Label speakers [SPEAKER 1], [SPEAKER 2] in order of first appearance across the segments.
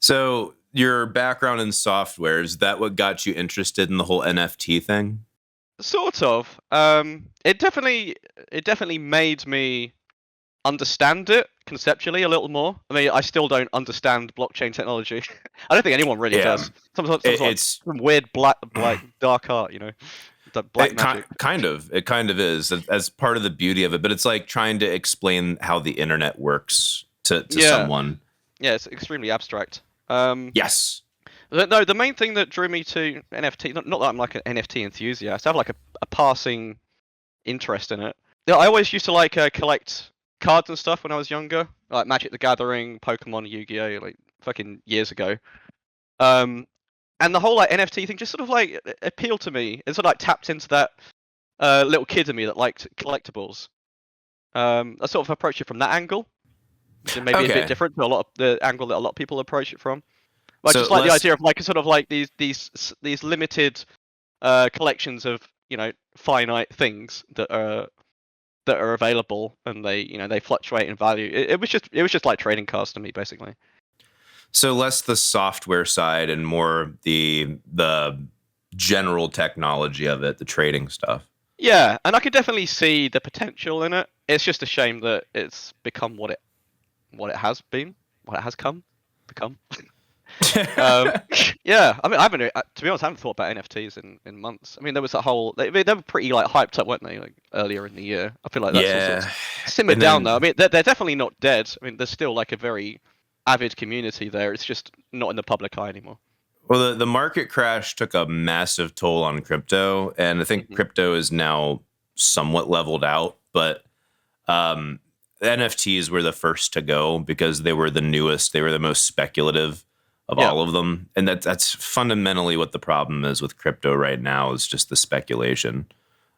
[SPEAKER 1] So your background in software, is that what got you interested in the whole NFT thing?
[SPEAKER 2] Sort of. It definitely made me understand it conceptually a little more. I mean, I still don't understand blockchain technology. I don't think anyone really
[SPEAKER 1] Yeah,
[SPEAKER 2] does. Some sort of
[SPEAKER 1] it's
[SPEAKER 2] some weird black, like dark art, black magic.
[SPEAKER 1] it kind of is as part of the beauty of it, but it's like trying to explain how the internet works to
[SPEAKER 2] Yeah,
[SPEAKER 1] someone.
[SPEAKER 2] yeah, it's extremely abstract. Um,
[SPEAKER 1] Yes.
[SPEAKER 2] no, the main thing that drew me to NFT, not that I'm like an NFT enthusiast, I have like a passing interest in it. Yeah, I always used to like collect cards and stuff when I was younger, like Magic the Gathering, Pokemon, Yu-Gi-Oh, like fucking years ago. Um, and the whole like NFT thing just sort of like appealed to me. It sort of like tapped into that little kid in me that liked collectibles. I sort of approached it from that angle, which is maybe a bit
[SPEAKER 1] Okay.
[SPEAKER 2] different to a lot of the angle that a lot of people approach it from. But I
[SPEAKER 1] So
[SPEAKER 2] just like the
[SPEAKER 1] less
[SPEAKER 2] idea of like sort of like these limited collections of finite things that are available, and they fluctuate in value. It was just like trading cards to me, basically.
[SPEAKER 1] less the software side and more the general technology of it, the trading stuff.
[SPEAKER 2] Yeah, and I could definitely see the potential in it. It's just a shame that it's become what it has been, what it has become. Um, yeah, I mean, I haven't to be honest, I haven't thought about NFTs in months. I mean, there was that whole they were pretty like hyped up, weren't they? Like earlier in the year. I feel like that's all sort of
[SPEAKER 1] Yeah.
[SPEAKER 2] simmered
[SPEAKER 1] And
[SPEAKER 2] down though. I
[SPEAKER 1] then
[SPEAKER 2] mean, they're definitely not dead. I mean, there's still like a very avid community there. It's just not in the public eye anymore.
[SPEAKER 1] well, the market crash took a massive toll on crypto, and I think
[SPEAKER 2] Hmm.
[SPEAKER 1] crypto is now somewhat leveled out. But um, NFTs were the first to go because they were the newest, they were the most speculative of
[SPEAKER 2] Yeah.
[SPEAKER 1] all of them, and that's fundamentally what the problem is with crypto right now is just the speculation.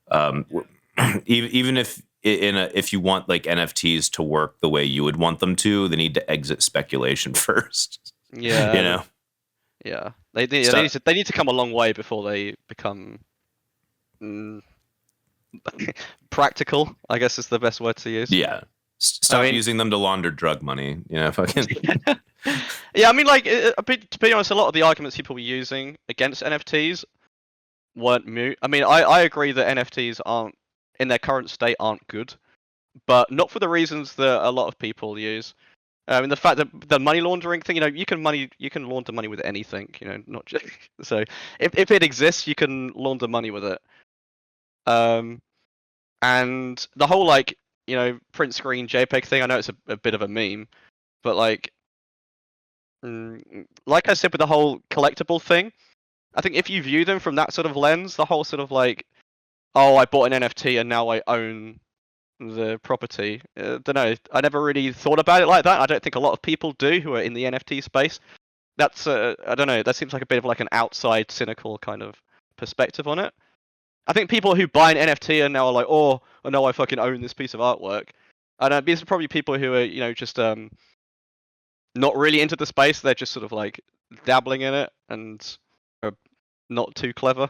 [SPEAKER 1] Um, even if if you want like NFTs to work the way you would want them to, they need to exit speculation first. You
[SPEAKER 2] Yeah.
[SPEAKER 1] know,
[SPEAKER 2] Yeah. They
[SPEAKER 1] stop.
[SPEAKER 2] need to come a long way before they become mm, practical, I guess is the best word to use.
[SPEAKER 1] Yeah.
[SPEAKER 2] I
[SPEAKER 1] Stop
[SPEAKER 2] mean,
[SPEAKER 1] using them to launder drug money. You know, fucking.
[SPEAKER 2] yeah, I mean, like, to be honest, a lot of the arguments people were using against NFTs weren't moot. I mean, I agree that NFTs aren't, in their current state, aren't good, but not for the reasons that a lot of people use. I mean, the fact that the money laundering thing, you can launder money with anything, not just so if it exists, you can launder money with it. Um, and the whole like, print screen JPEG thing, I know it's a bit of a meme, but like I said with the whole collectible thing, I think if you view them from that sort of lens, the whole sort of like, oh, I bought an NFT and now I own the property. Don't know. I never really thought about it like that. I don't think a lot of people do who are in the NFT space. That's I don't know. That seems like a bit of like an outside, cynical kind of perspective on it. I think people who buy an NFT and now are like, oh, I know I fucking own this piece of artwork. I know these are probably people who are, just not really into the space. They're just sort of like dabbling in it and are not too clever,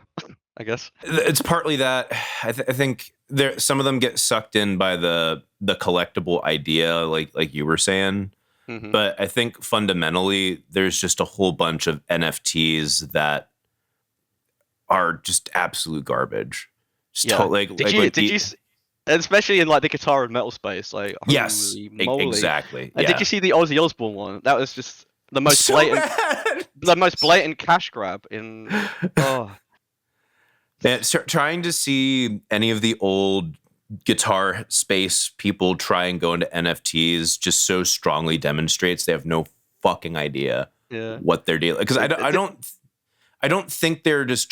[SPEAKER 2] I guess.
[SPEAKER 1] It's partly that I think there some of them get sucked in by the collectible idea, like you were saying.
[SPEAKER 2] Hmm.
[SPEAKER 1] But I think fundamentally, there's just a whole bunch of NFTs that are just absolute garbage. Just
[SPEAKER 2] Yeah.
[SPEAKER 1] like
[SPEAKER 2] Especially in like the guitar and metal space, like
[SPEAKER 1] yes,
[SPEAKER 2] holy moly!
[SPEAKER 1] exactly,
[SPEAKER 2] And did you
[SPEAKER 1] yeah,
[SPEAKER 2] see the Ozzy Osbourne one? That was just
[SPEAKER 1] so bad.
[SPEAKER 2] the most blatant cash grab in. Oh,
[SPEAKER 1] And trying to see any of the old guitar space people try and go into NFTs just so strongly demonstrates they have no fucking idea
[SPEAKER 2] yeah.
[SPEAKER 1] what they're dealing. Because
[SPEAKER 2] It- it-
[SPEAKER 1] I don't think they're just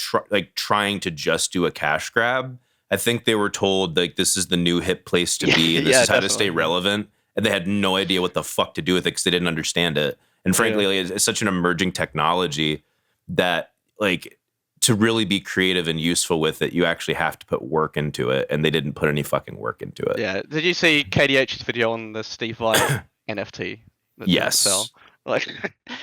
[SPEAKER 1] trying to just do a cash grab. I think they were told like this is the new hip place to
[SPEAKER 2] yeah,
[SPEAKER 1] be, and this
[SPEAKER 2] yeah,
[SPEAKER 1] is how to stay
[SPEAKER 2] definitely. Yeah.
[SPEAKER 1] relevant, and they had no idea what the fuck to do with it because they didn't understand it. And frankly,
[SPEAKER 2] Yeah.
[SPEAKER 1] like, it's such an emerging technology that like to really be creative and useful with it, you actually have to put work into it, and they didn't put any fucking work into it.
[SPEAKER 2] Yeah. Did you see KDH's video on the Steve Vai NFT that didn't sell?
[SPEAKER 1] Yes.
[SPEAKER 2] Like,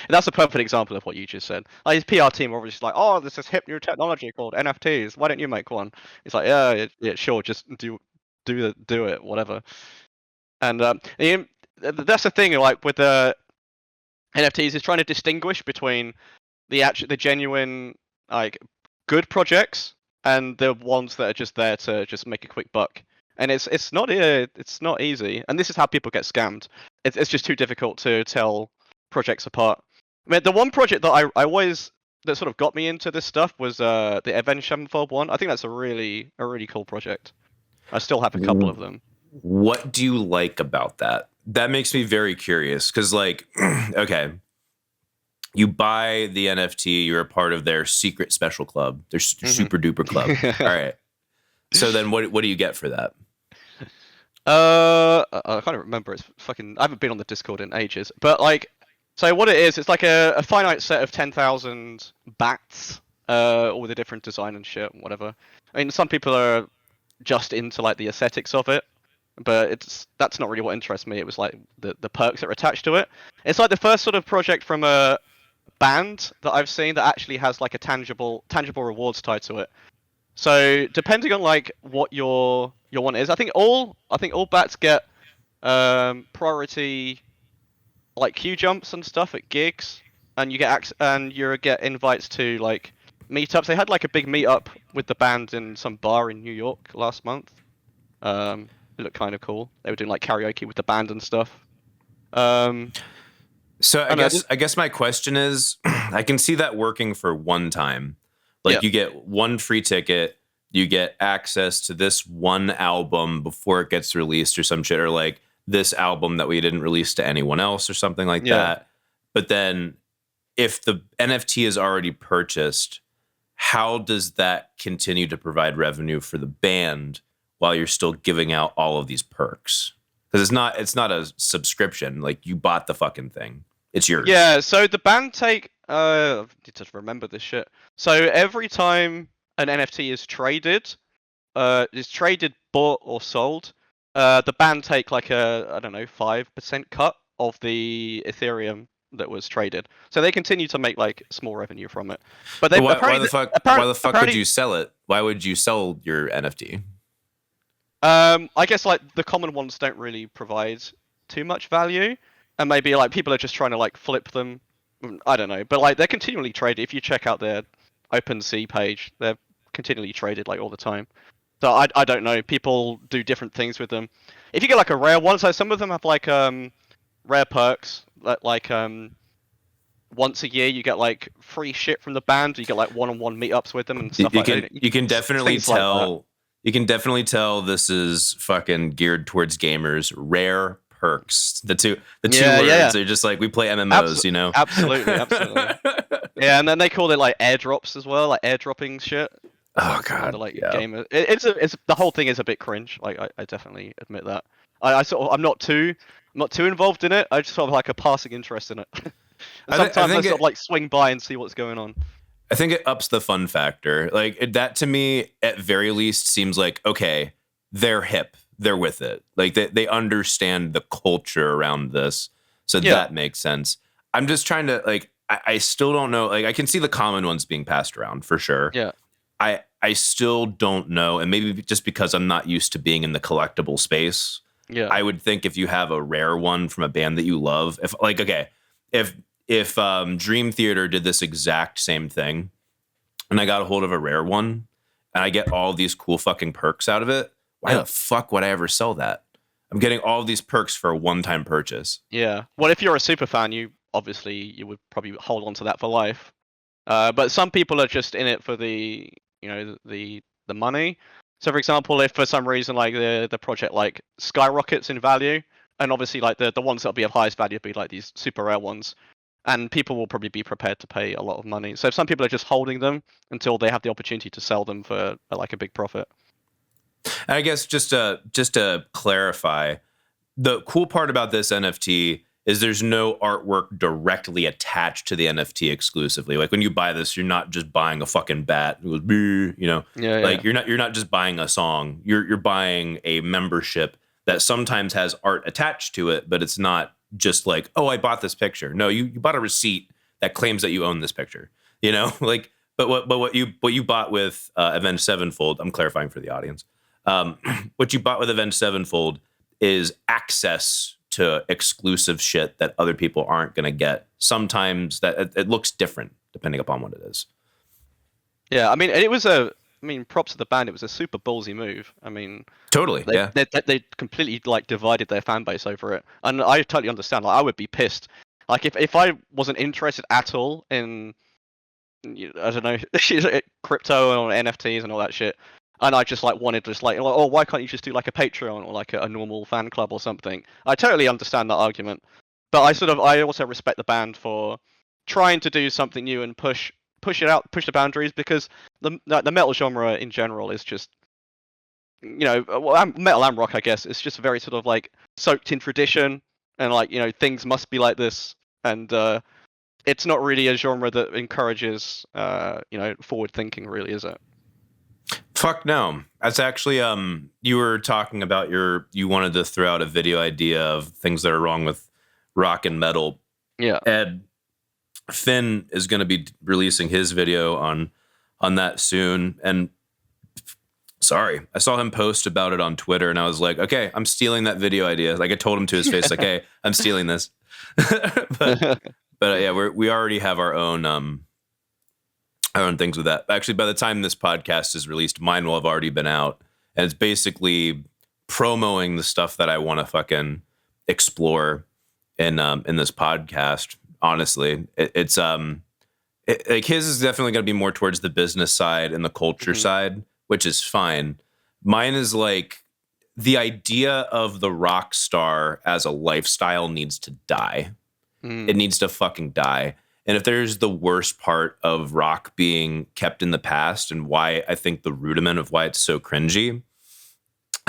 [SPEAKER 2] that's a perfect example of what you just said. Like his PR team were just like, "Oh, there's this hip new technology called NFTs. Why don't you make one?" It's like, "Yeah, sure, just do it, whatever." And that's the thing, like with the NFTs is trying to distinguish between the genuine like good projects and the ones that are just there to just make a quick buck. And it's not easy. And this is how people get scammed. It's just too difficult to tell projects apart. I mean, the one project that I always that sort of got me into this stuff was the Avenged Sevenfold one. I think that's a really cool project. I still have a couple of them.
[SPEAKER 1] What do you like about that? That makes me very curious because, like, okay, you buy the NFT, you're a part of their secret special club, their super duper club. All right. So then what do you get for that?
[SPEAKER 2] I can't remember. It's fucking. I haven't been on the Discord in ages. But like, so what it is, it's like a finite set of 10,000 bats, all with a different design and shit, whatever. I mean, some people are just into like the aesthetics of it, but that's not really what interests me. It was like the perks that are attached to it. It's like the first sort of project from a band that I've seen that actually has like a tangible rewards tied to it. So depending on like what your one is, I think all bats get priority like queue jumps and stuff at gigs, and you get invites to like meetups. They had like a big meetup with the band in some bar in New York last month. It looked kind of cool. They were doing like karaoke with the band and stuff.
[SPEAKER 1] So I guess my question is, I can see that working for one time. Like you get one free ticket, you get access to this one album before it gets released or some shit, or like this album that we didn't release to anyone else or something like that. But then if the NFT is already purchased, how does that continue to provide revenue for the band while you're still giving out all of these perks? Because it's not a subscription. Like you bought the fucking thing. It's yours.
[SPEAKER 2] Yeah, so the band take I need to remember this shit. So every time an NFT is traded, bought or sold, the band take like a, I don't know, 5% cut of the Ethereum that was traded. So they continue to make like small revenue from it. But
[SPEAKER 1] why the fuck would you sell it? Why would you sell your NFT?
[SPEAKER 2] I guess like the common ones don't really provide too much value, and maybe like people are just trying to like flip them. I don't know, but like they're continually traded. If you check out their OpenSea page, they're continually traded like all the time. So I don't know. People do different things with them. If you get like a rare one, so some of them have like rare perks, like once a year you get like free shit from the band. You get like one-on-one meetups with them and stuff like that.
[SPEAKER 1] You can definitely tell. Like you can definitely tell this is fucking geared towards gamers. Rare perks. The two words are just like we play MMOs, you know.
[SPEAKER 2] Absolutely. Yeah, and then they call it like airdrops as well, like airdropping shit.
[SPEAKER 1] Oh god,
[SPEAKER 2] gamer. It's the whole thing is a bit cringe. Like I definitely admit that. I'm not too involved in it. I just sort of like a passing interest in it. Sometimes I sort of like swing by and see what's going on.
[SPEAKER 1] I think it ups the fun factor. Like that to me, at very least, seems like okay, they're hip, they're with it. Like they understand the culture around this, so that makes sense. I'm just trying to like. I still don't know. Like I can see the common ones being passed around for sure.
[SPEAKER 2] Yeah.
[SPEAKER 1] I still don't know, and maybe just because I'm not used to being in the collectible space.
[SPEAKER 2] Yeah.
[SPEAKER 1] I would think if you have a rare one from a band that you love, if Dream Theater did this exact same thing, and I got a hold of a rare one, and I get all these cool fucking perks out of it, why the fuck would I ever sell that? I'm getting all these perks for a one-time purchase.
[SPEAKER 2] Yeah. Well, if you're a super fan, you would probably hold on to that for life. But some people are just in it for the money. So for example, if for some reason like the project like skyrockets in value, and obviously like the ones that'll be of highest value will be like these super rare ones, and people will probably be prepared to pay a lot of money. So some people are just holding them until they have the opportunity to sell them for like a big profit.
[SPEAKER 1] And I guess just to clarify, the cool part about this NFT is there's no artwork directly attached to the NFT exclusively. Like when you buy this, you're not just buying a fucking bat. It goes, you know, like you're not just buying a song. You're buying a membership that sometimes has art attached to it, but it's not just like, oh, I bought this picture. No, you bought a receipt that claims that you own this picture. You know, like, but what you bought with Avenged Sevenfold, I'm clarifying for the audience. What you bought with Avenged Sevenfold is access to exclusive shit that other people aren't going to get. Sometimes that it looks different depending upon what it is.
[SPEAKER 2] Yeah, I mean, props to the band. It was a super ballsy move. I mean,
[SPEAKER 1] Totally, yeah.
[SPEAKER 2] They completely like divided their fan base over it, and I totally understand. Like, I would be pissed. Like, if I wasn't interested at all in, I don't know, crypto or NFTs and all that shit, and I just like wanted to just like, oh, why can't you just do like a Patreon or like a normal fan club or something? I totally understand that argument, but I also respect the band for trying to do something new and push the boundaries, because the metal genre in general is just, metal and rock, I guess, it's just very sort of like soaked in tradition, and like, things must be like this, and it's not really a genre that encourages forward thinking, really, is it?
[SPEAKER 1] Fuck no. That's actually you were talking about you wanted to throw out a video idea of things that are wrong with rock and metal.
[SPEAKER 2] Yeah.
[SPEAKER 1] Ed Finn is going to be releasing his video on that soon, and sorry, I saw him post about it on Twitter, and I was like, okay, I'm stealing that video idea. Like, I told him to his face, like, hey, I'm stealing this. but yeah, we already have our own things with that. Actually, by the time this podcast is released, mine will have already been out, and it's basically promoting the stuff that I want to fucking explore in this podcast. Honestly, it's like his is definitely going to be more towards the business side and the culture side, which is fine. Mine is like the idea of the rock star as a lifestyle needs to die. It needs to fucking die. And if there's the worst part of rock being kept in the past, and why I think the rudiment of why it's so cringy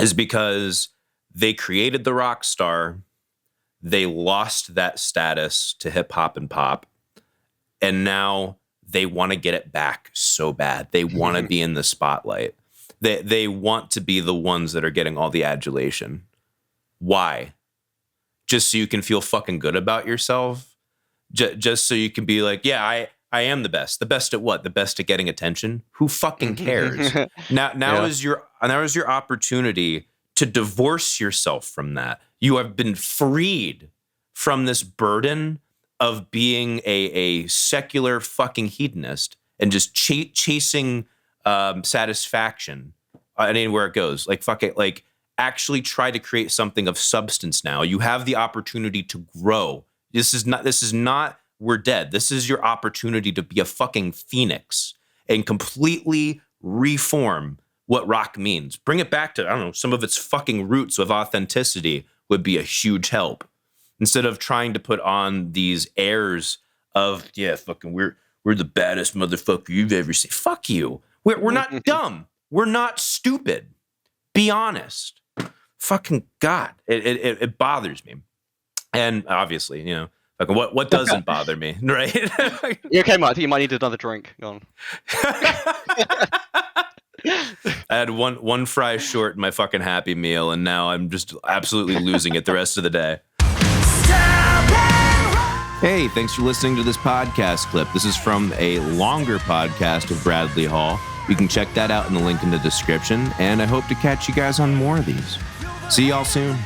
[SPEAKER 1] is because they created the rock star, they lost that status to hip hop and pop, and now they want to get it back so bad. They want to be in the spotlight. They want to be the ones that are getting all the adulation. Why? Just so you can feel fucking good about yourself? Just so you can be like, yeah, I am the best. The best at what? The best at getting attention? Who fucking cares? Now is your opportunity to divorce yourself from that. You have been freed from this burden of being a secular fucking hedonist and just chasing satisfaction anywhere it goes. Like, fuck it. Like, actually try to create something of substance now. You have the opportunity to grow. This is not we're dead. This is your opportunity to be a fucking phoenix and completely reform what rock means. Bring it back to, I don't know, some of its fucking roots of authenticity would be a huge help. Instead of trying to put on these airs of, yeah, fucking we're the baddest motherfucker you've ever seen. Fuck you. We're not dumb. We're not stupid. Be honest. Fucking God. It bothers me. And obviously, fucking what doesn't bother me, right?
[SPEAKER 2] You okay, Mike? I think you might need another drink. Go on.
[SPEAKER 1] I had one fry short in my fucking Happy Meal, and now I'm just absolutely losing it the rest of the day. Hey, thanks for listening to this podcast clip. This is from a longer podcast of Bradley Hall. You can check that out in the link in the description, and I hope to catch you guys on more of these. See y'all soon.